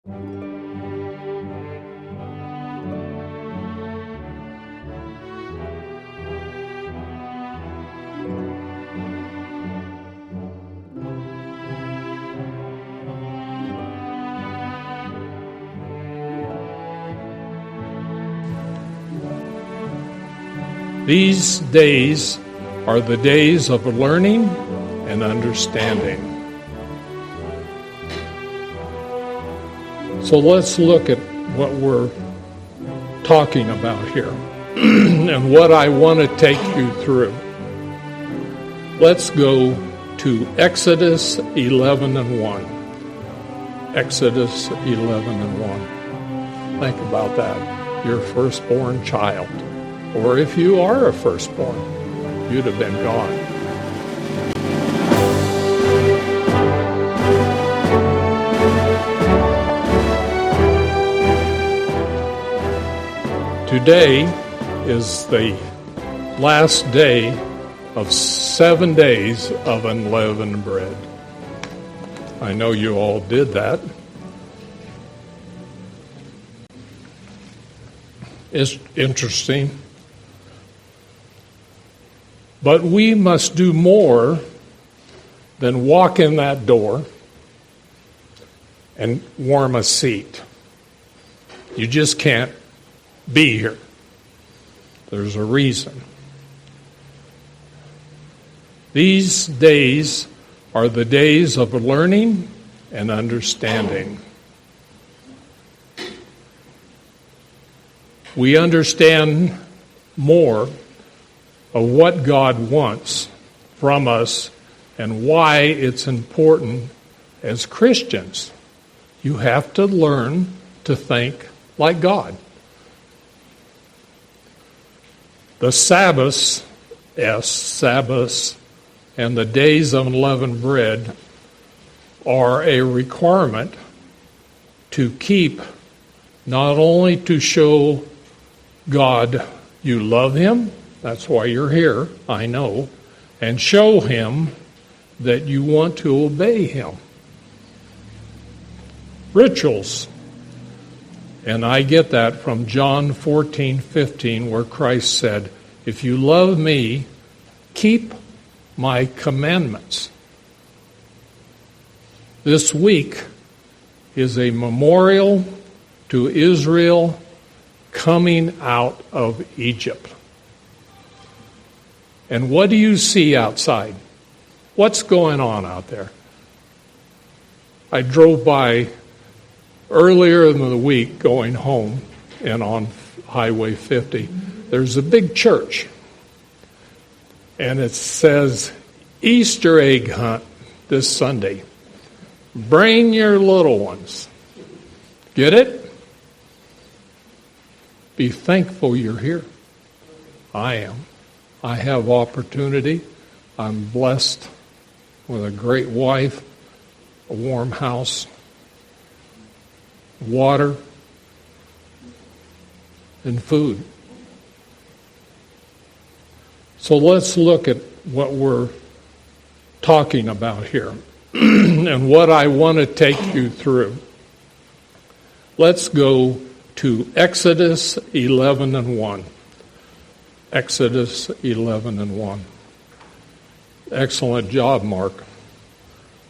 These days are the days of learning and understanding. So let's look at what we're talking about here and what I want to take you through. Let's go to Exodus 11 and 1. Exodus 11 and 1. Think about that. Your firstborn child. Or if you are a firstborn, you'd have been gone. Today is the last day of 7 days of unleavened bread. I know you all did that. It's interesting. But we must do more than walk in that door and warm a seat. You just can't be here. There's a reason. These days are the days of learning and understanding. We understand more of what God wants from us and why it's important as Christians. You have to learn to think like God. The Sabbaths, and the days of unleavened bread are a requirement to keep, not only to show God you love Him, that's why you're here, I know, and show Him that you want to obey Him. Rituals. And I get that from John 14:15, where Christ said, if you love me, keep my commandments. This week is a memorial to Israel coming out of Egypt. And what do you see outside? What's going on out there? I drove by earlier in the week going home and on Highway 50. There's a big church. And it says, Easter egg hunt this Sunday. Bring your little ones. Get it? Be thankful you're here. I am. I have opportunity. I'm blessed with a great wife, a warm house, water, and food. So let's look at what we're talking about here and what I want to take you through. Let's go to Exodus 11 and 1. Exodus 11 and 1. Excellent job, Mark.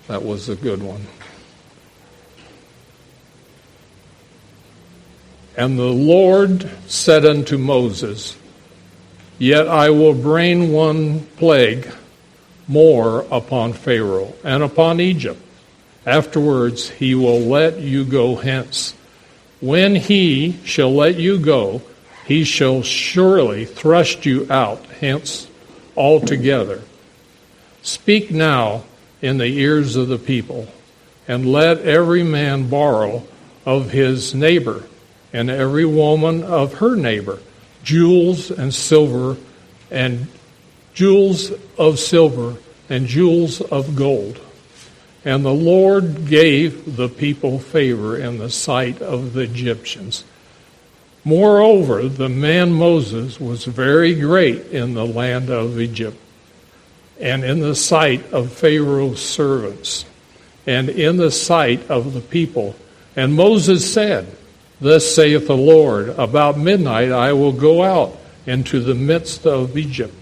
That was a good one. And the Lord said unto Moses, yet I will bring one plague more upon Pharaoh and upon Egypt. Afterwards he will let you go hence. When he shall let you go, he shall surely thrust you out hence altogether. Speak now in the ears of the people, and let every man borrow of his neighbor, and every woman of her neighbor, jewels of silver and jewels of gold. And the Lord gave the people favor in the sight of the Egyptians. Moreover, the man Moses was very great in the land of Egypt, and in the sight of Pharaoh's servants, and in the sight of the people, And Moses said, Thus saith the Lord, about midnight I will go out into the midst of Egypt,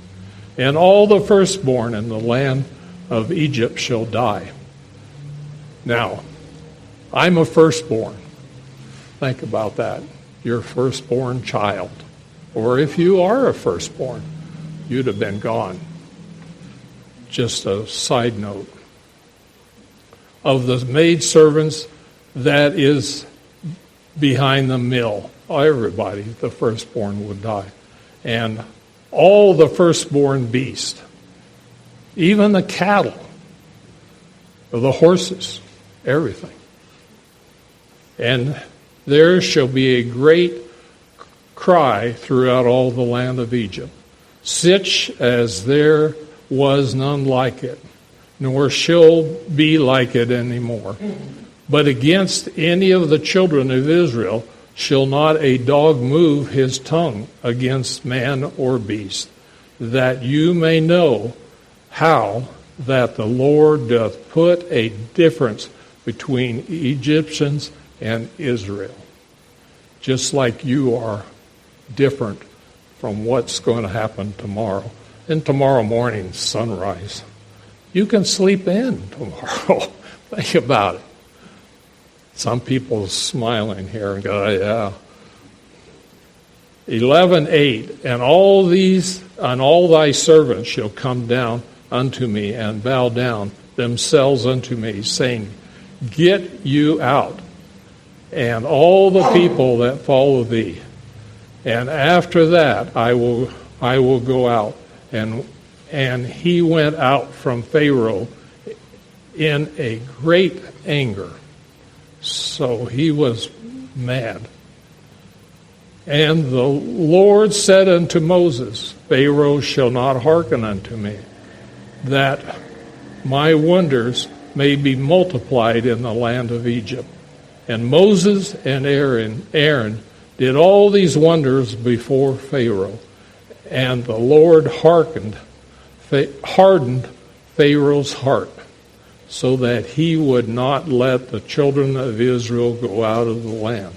and all the firstborn in the land of Egypt shall die. Now, I'm a firstborn. Think about that. Your firstborn child. Or if you are a firstborn, you'd have been gone. Just a side note. Of the maidservants that is behind the mill, everybody, the firstborn would die. And all the firstborn beasts, even the cattle, the horses, everything. And there shall be a great cry throughout all the land of Egypt, such as there was none like it, nor shall be like it any more. But against any of the children of Israel shall not a dog move his tongue against man or beast, that you may know how that the Lord doth put a difference between Egyptians and Israel. Just like you are different from what's going to happen tomorrow. And tomorrow morning, sunrise. You can sleep in tomorrow. Think about it. Some people smiling here and go, yeah. 11:8, and all thy servants shall come down unto me and bow down themselves unto me, saying, Get you out, and all the people that follow thee. And after that I will go out. And he went out from Pharaoh in a great anger. So he was mad. And the Lord said unto Moses, Pharaoh shall not hearken unto me, that my wonders may be multiplied in the land of Egypt. And Moses and Aaron did all these wonders before Pharaoh. And the Lord hardened Pharaoh's heart, so that he would not let the children of Israel go out of the land.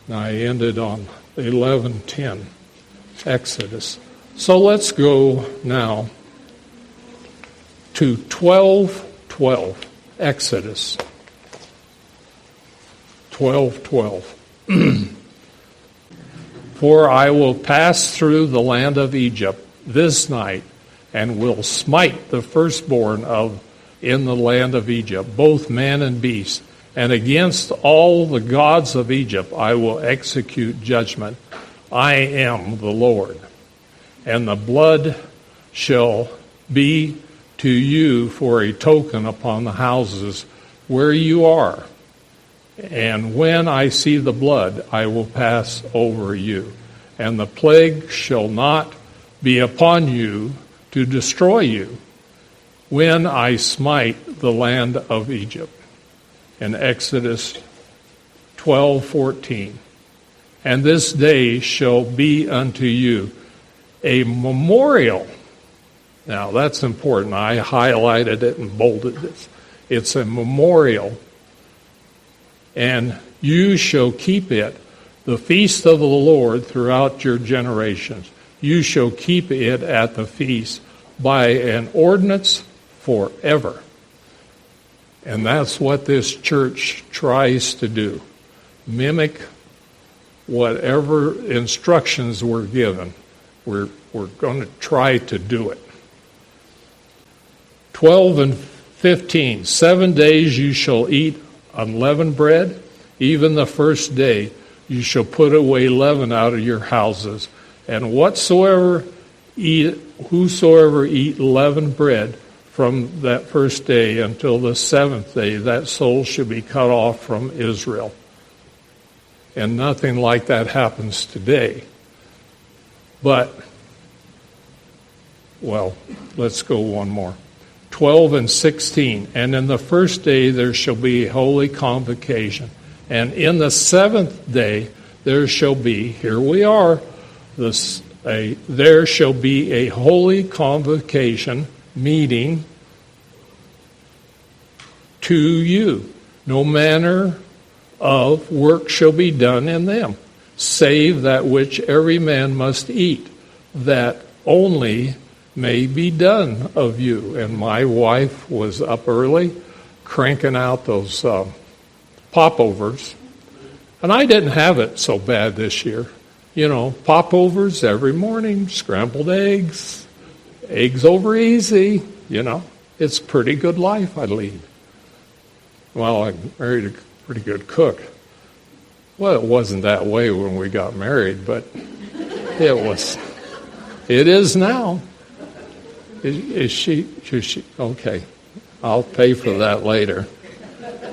Now I ended on 11:10, Exodus. So let's go now to 12:12, Exodus 12:12. For I will pass through the land of Egypt this night, and will smite the firstborn in the land of Egypt, both man and beast. And against all the gods of Egypt I will execute judgment. I am the Lord. And the blood shall be to you for a token upon the houses where you are. And when I see the blood, I will pass over you. And the plague shall not be upon you to destroy you when I smite the land of Egypt. In Exodus 12:14. And this day shall be unto you a memorial. Now that's important. I highlighted it and bolded it. It's a memorial. And you shall keep it, the feast of the Lord, throughout your generations. You shall keep it at the feast by an ordinance forever. And that's what this church tries to do. Mimic whatever instructions we're given. We're going to try to do it. 12 and 15. 7 days you shall eat unleavened bread. Even the first day you shall put away leaven out of your houses. And whosoever eat leavened bread from that first day until the seventh day, that soul shall be cut off from Israel. And nothing like that happens today. But, well, let's go one more. 12 and 16. And in the first day there shall be a holy convocation. And in the seventh day there shall be, here we are, there shall be a holy convocation meeting to you. No manner of work shall be done in them, save that which every man must eat, that only may be done of you. And my wife was up early cranking out those popovers. And I didn't have it so bad this year. You know, popovers every morning, scrambled eggs, eggs over easy, you know. It's a pretty good life I lead. Well, I married a pretty good cook. Well, it wasn't that way when we got married, but it was. It is now. Is she? Okay, I'll pay for that later.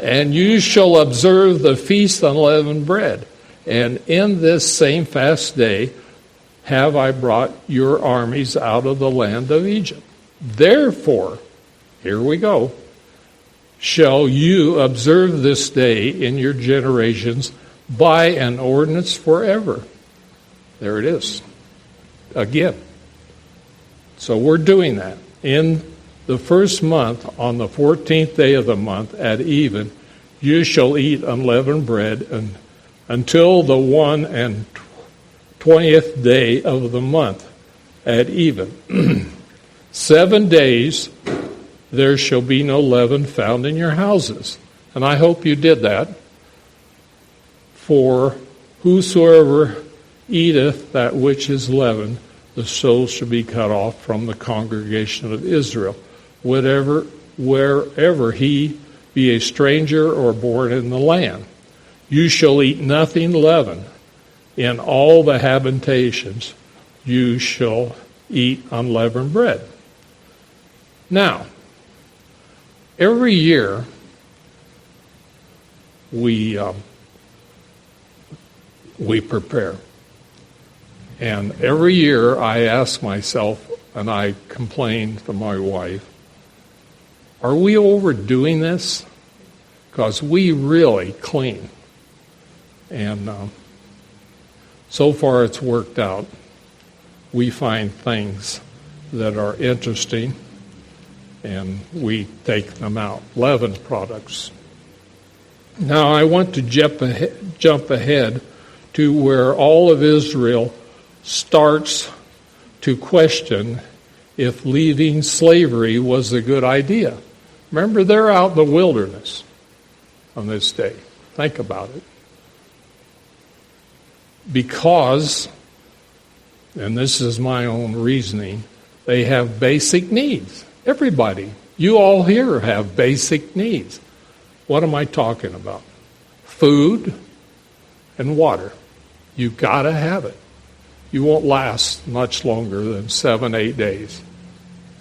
And you shall observe the feast of unleavened bread. And in this same fast day have I brought your armies out of the land of Egypt. Therefore, here we go, shall you observe this day in your generations by an ordinance forever. There it is. Again. So we're doing that. In the first month, on the 14th day of the month, at even, you shall eat unleavened bread until the 120th day of the month, at even. 7 days there shall be no leaven found in your houses. And I hope you did that. For whosoever eateth that which is leavened, the soul shall be cut off from the congregation of Israel, wherever he be a stranger or born in the land. You shall eat nothing leavened. In all the habitations you shall eat unleavened bread. Now, every year we prepare. And every year I ask myself, and I complain to my wife, are we overdoing this? Because we really clean. And so far it's worked out. We find things that are interesting, and we take them out. Leavened products. Now I want to jump ahead to where all of Israel starts to question if leaving slavery was a good idea. Remember, they're out in the wilderness on this day. Think about it. Because, and this is my own reasoning, they have basic needs. Everybody, you all here have basic needs. What am I talking about? Food and water. You got to have it. You won't last much longer than 7-8 days.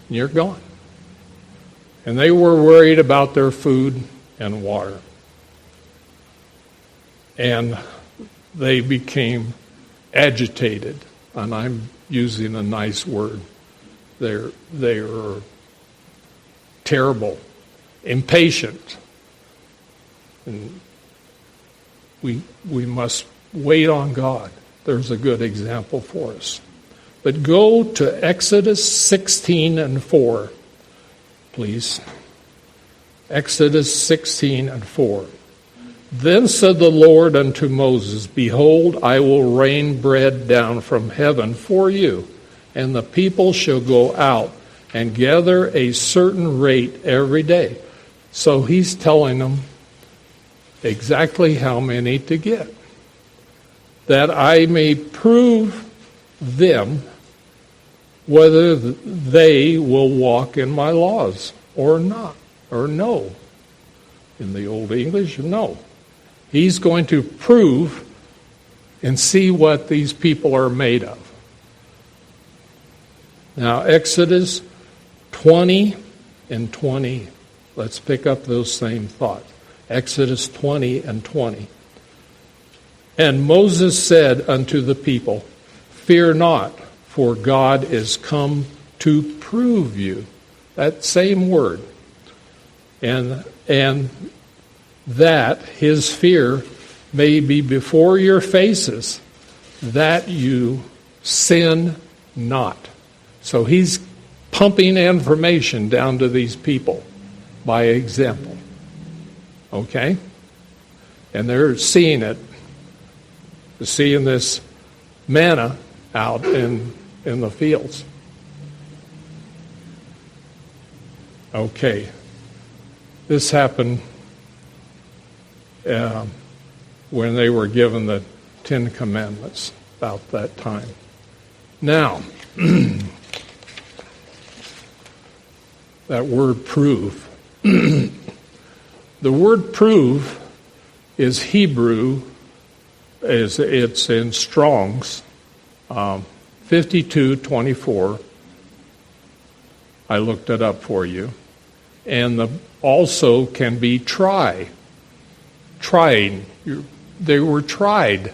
And you're gone. And they were worried about their food and water. And they became agitated. And I'm using a nice word. They were terrible, impatient. And we must wait on God. There's a good example for us. But go to Exodus 16:4, please. Exodus 16:4. Then said the Lord unto Moses, Behold, I will rain bread down from heaven for you, and the people shall go out and gather a certain rate every day. So he's telling them exactly how many to get, that I may prove them whether they will walk in my laws or not, or no. In the Old English, no. He's going to prove and see what these people are made of. Now, Exodus 20:20. Let's pick up those same thoughts. Exodus 20:20. And Moses said unto the people, Fear not, for God is come to prove you. That same word. And that his fear may be before your faces, that you sin not. So he's pumping information down to these people by example. Okay? And they're seeing it, seeing this manna out in the fields. Okay, this happened when they were given the 10 Commandments, about that time. Now, that word prove. The word prove is Hebrew, it's in Strong's 52:24. I looked it up for you. And also can be trying. They were tried.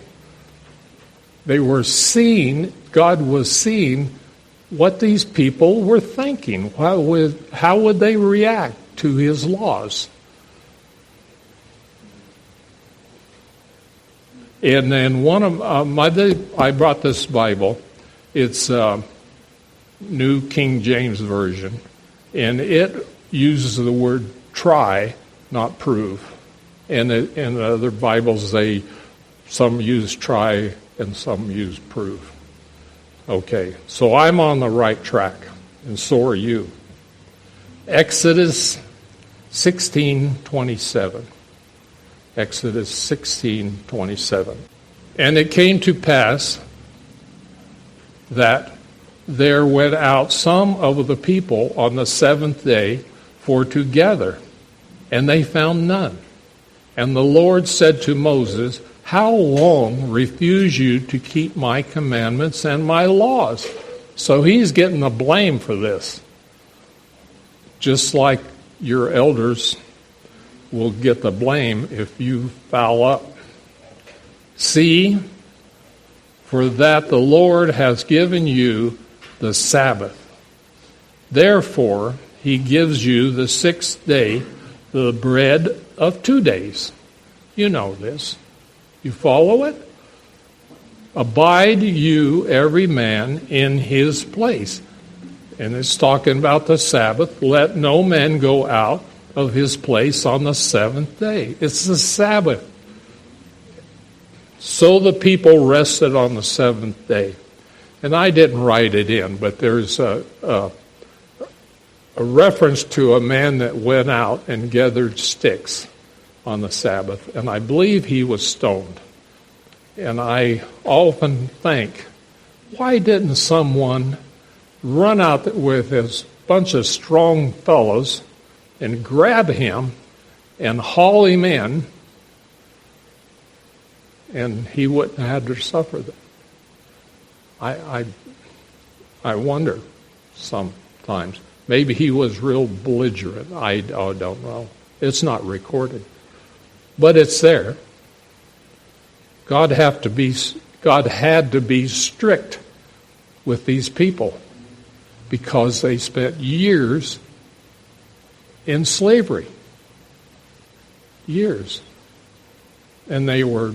They were seeing, God was seeing what these people were thinking. How would they react to his laws? And then one of I brought this Bible. It's New King James Version, and it uses the word try, not prove. And in other Bibles, some use try and some use prove. Okay, so I'm on the right track, and so are you. Exodus 16:27. Exodus 16:27. And it came to pass that there went out some of the people on the seventh day for to gather, and they found none. And the Lord said to Moses, how long refuse you to keep my commandments and my laws? So he's getting the blame for this. Just like your elders will get the blame if you foul up. See, for that the Lord has given you the Sabbath. Therefore, he gives you the sixth day, the bread of 2 days. You know this. You follow it? Abide you every man in his place. And it's talking about the Sabbath. Let no man go out of his place on the seventh day. It's the Sabbath. So the people rested on the seventh day. And I didn't write it in, but there's a reference to a man that went out and gathered sticks on the Sabbath, and I believe he was stoned. And I often think, why didn't someone run out with his bunch of strong fellows and grab him and haul him in, and he wouldn't have had to suffer that? I wonder sometimes. Maybe he was real belligerent. I don't know. It's not recorded. But it's there. God had to be strict with these people because they spent years in slavery. Years. And they were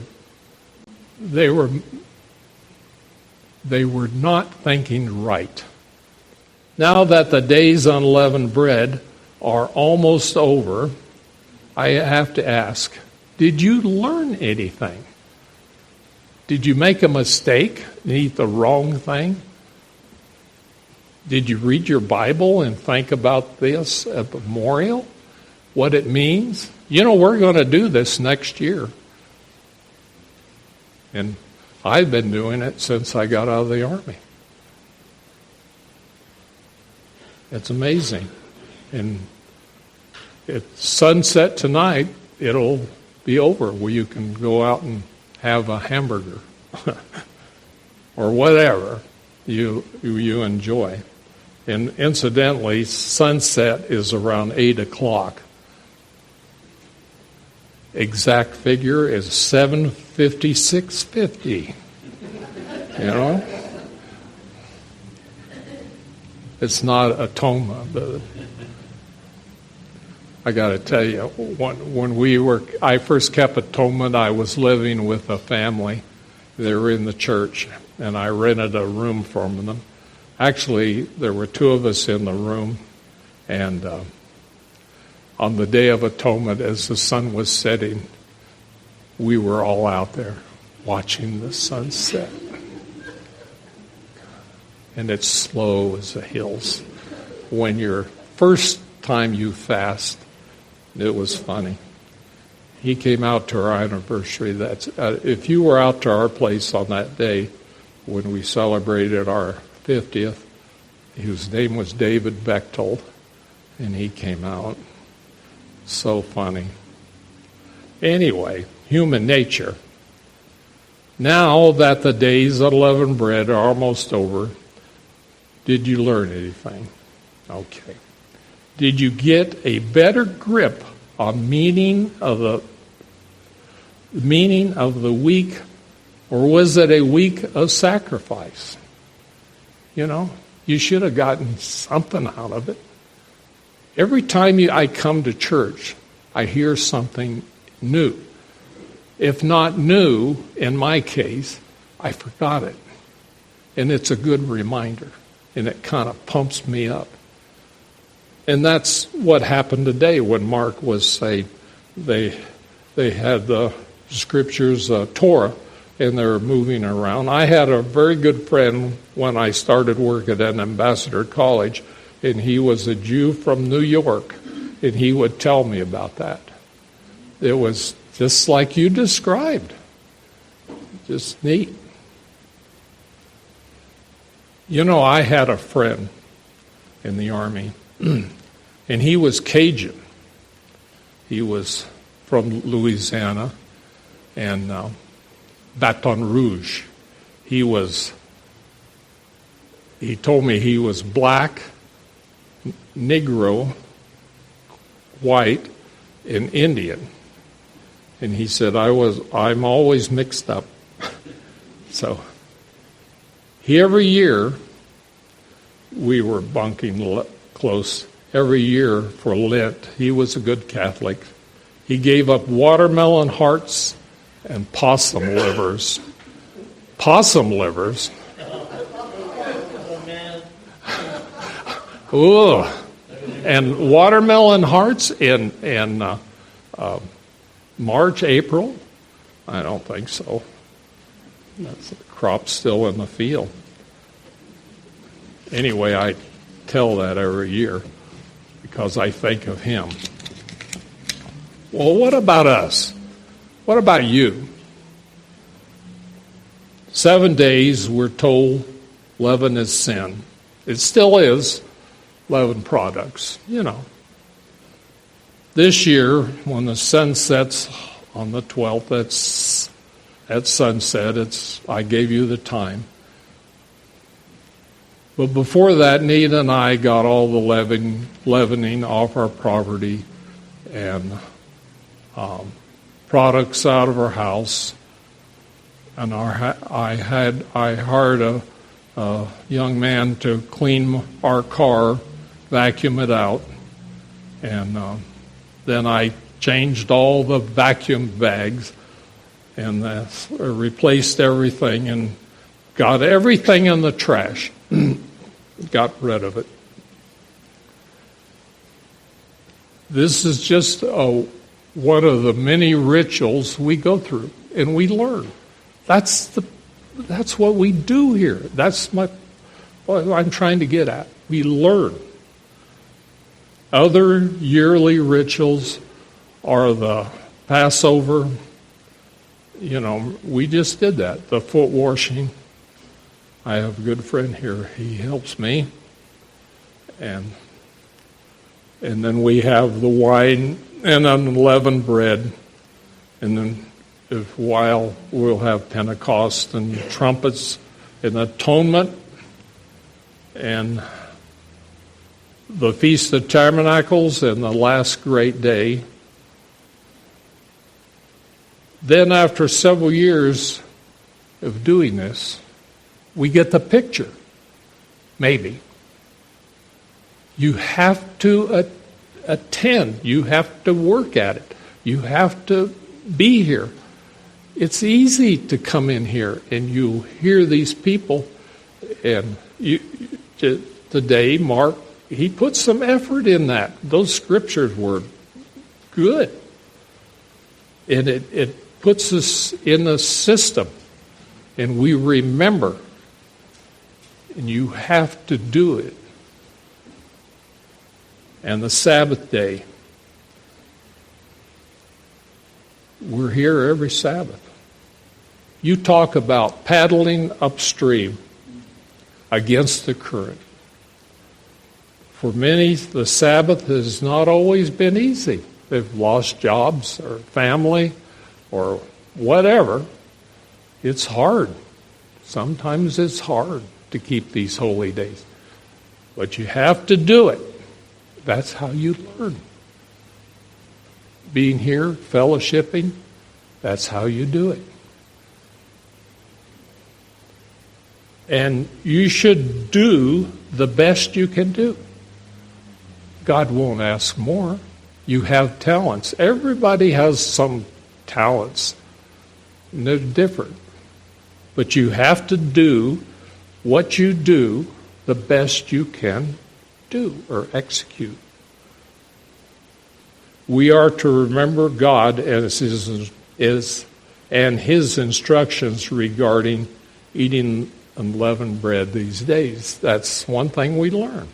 not thinking right. Now that the days of unleavened bread are almost over, I have to ask, did you learn anything? Did you make a mistake and eat the wrong thing? Did you read your Bible and think about this at the memorial? What it means? You know, we're going to do this next year. And I've been doing it since I got out of the Army. It's amazing. And it's sunset tonight. It'll be over where you can go out and have a hamburger or whatever you enjoy. And incidentally, sunset is around 8 o'clock. Exact figure is 7:56:50. You know? It's not atonement, but I got to tell you, when I first kept atonement, I was living with a family. They were in the church, and I rented a room from them. Actually, there were two of us in the room, and on the Day of Atonement, as the sun was setting, we were all out there watching the sunset. And it's slow as the hills. When your first time you fast, it was funny. He came out to our anniversary. If you were out to our place on that day when we celebrated our 50th, his name was David Bechtold, and he came out. So funny. Anyway, human nature. Now that the days of unleavened bread are almost over, did you learn anything? Okay. Did you get a better grip on meaning of the week, or was it a week of sacrifice? You know, you should have gotten something out of it. Every time I come to church, I hear something new. If not new, in my case, I forgot it. And it's a good reminder, and it kind of pumps me up. And that's what happened today when Mark was saying they had the scriptures, Torah, and they were moving around. I had a very good friend when I started work at an Ambassador College, and he was a Jew from New York, and he would tell me about that. It was just like you described. Just neat. You know, I had a friend in the Army, and he was Cajun. He was from Louisiana and Baton Rouge. He told me he was black, Negro, white, and Indian. And he said, I'm always mixed up. So every year, we were bunking close. Every year for Lent, he was a good Catholic. He gave up watermelon hearts and possum livers. Possum livers. Ugh. And watermelon hearts in March, April? I don't think so. That's the crop still in the field. Anyway, I tell that every year because I think of him. Well, what about us? What about you? 7 days, we're told, leaven is sin. It still is leaven products, you know. This year, when the sun sets on the 12th, at sunset, I gave you the time. But before that, Nita and I got all the leavening off our property and products out of our house. And I hired a young man to clean our car, vacuum it out, and then I changed all the vacuum bags and replaced everything and got everything in the trash. Got rid of it. This is just one of the many rituals we go through, and we learn. That's what we do here. That's what I'm trying to get at. We learn. Other yearly rituals are the Passover. You know, we just did that. The foot washing. I have a good friend here. He helps me. And then we have the wine and unleavened bread. And then while we'll have Pentecost and trumpets and atonement and the Feast of Tabernacles and the last great day. Then after several years of doing this, we get the picture. Maybe. You have to attend. You have to work at it. You have to be here. It's easy to come in here and you hear these people. And today, Mark, he put some effort in that. Those scriptures were good. And it puts us in a system, and we remember, and you have to do it. And the Sabbath day, we're here every Sabbath. You talk about paddling upstream against the current. For many, the Sabbath has not always been easy. They've lost jobs or family or whatever. It's hard. Sometimes it's hard to keep these holy days. But you have to do it. That's how you learn. Being here, fellowshipping, that's how you do it. And you should do the best you can do. God won't ask more. You have talents. Everybody has some talents. And they're different. But you have to do what you do the best you can do or execute. We are to remember God and His instructions regarding eating unleavened bread these days. That's one thing we learn.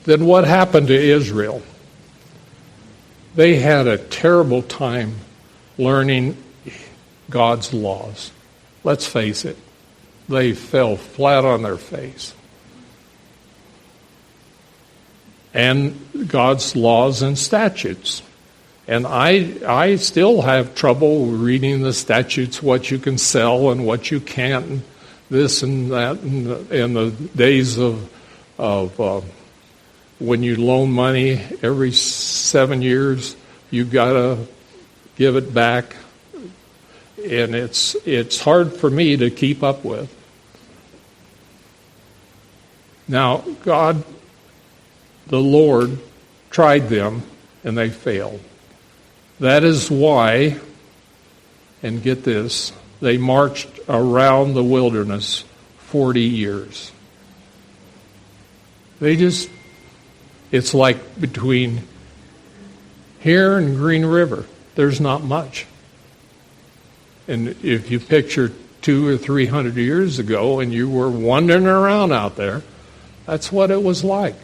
Then what happened to Israel? They had a terrible time learning God's laws. Let's face it, they fell flat on their face. And God's laws and statutes. And I still have trouble reading the statutes, what you can sell and what you can't, and this and that, and in the days of when you loan money every 7 years, you got to give it back. And it's hard for me to keep up with. Now, God, the Lord, tried them, and they failed. That is why, and get this, they marched around the wilderness 40 years. It's like between here and Green River, there's not much. And if you picture 200 or 300 years ago and you were wandering around out there, that's what it was like.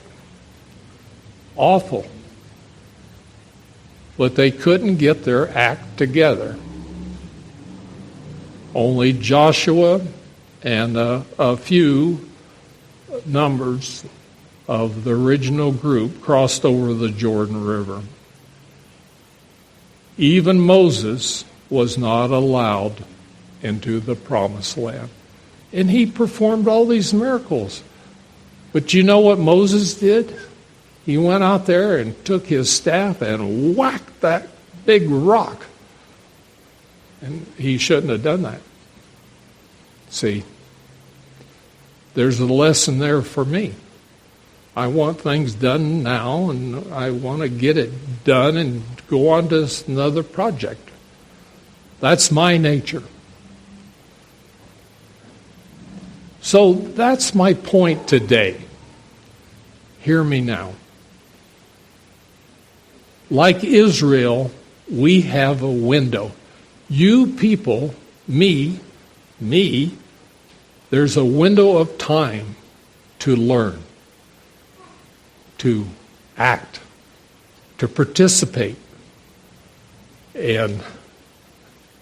Awful. But they couldn't get their act together. Only Joshua and a few numbers of the original group crossed over the Jordan River. Even Moses was not allowed into the promised land. And he performed all these miracles. But you know what Moses did? He went out there and took his staff and whacked that big rock. And he shouldn't have done that. See, there's a lesson there for me. I want things done now, and I want to get it done and go on to another project. That's my nature. So that's my point today. Hear me now. Like Israel, we have a window. You people, me, there's a window of time to learn, to act, to participate. And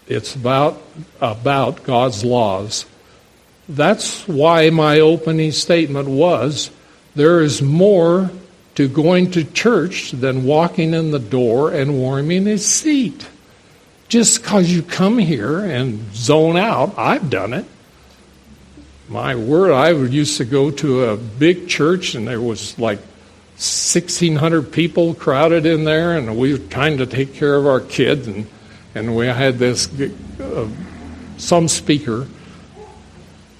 it's about God's laws. That's why my opening statement was, there is more to going to church than walking in the door and warming a seat. Just because you come here and zone out, I've done it. My word, I used to go to a big church and there was like 1,600 people crowded in there, and we were trying to take care of our kids, and we had this some speaker,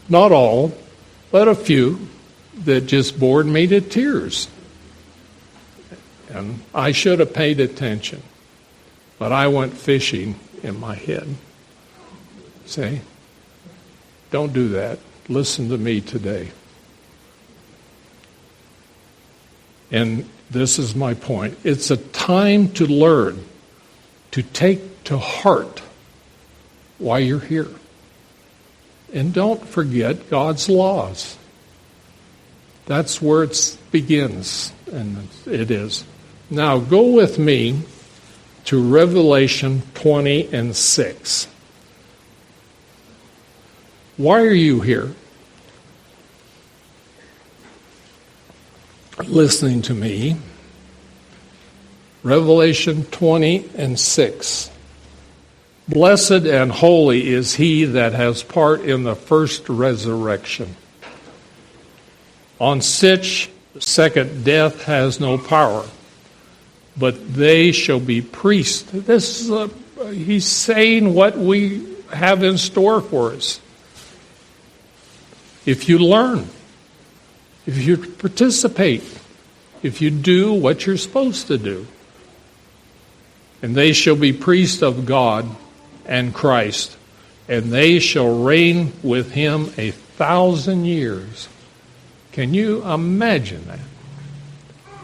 not all, but a few, that just bored me to tears. And I should have paid attention, but I went fishing in my head. See? Don't do that. Listen to me today. And This is my point. It's a time to learn, to take to heart why you're here. And don't forget God's laws. That's where it begins, and it is. Now go with me to Revelation 20 and 6. Why are you here? Listening to me. Revelation 20 and 6. Blessed and holy is he that has part in the first resurrection. On such second death has no power, but they shall be priests. This is he's saying what we have in store for us. If you learn, if you participate, if you do what you're supposed to do. And they shall be priests of God and Christ, and they shall reign with him 1,000 years. Can you imagine that?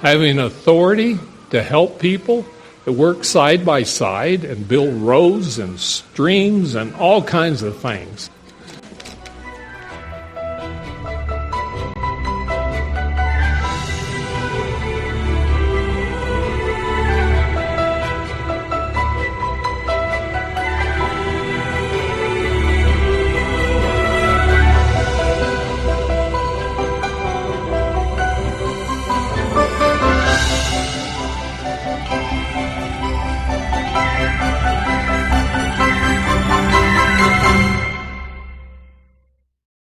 Having authority to help people, to work side by side and build roads and streams and all kinds of things.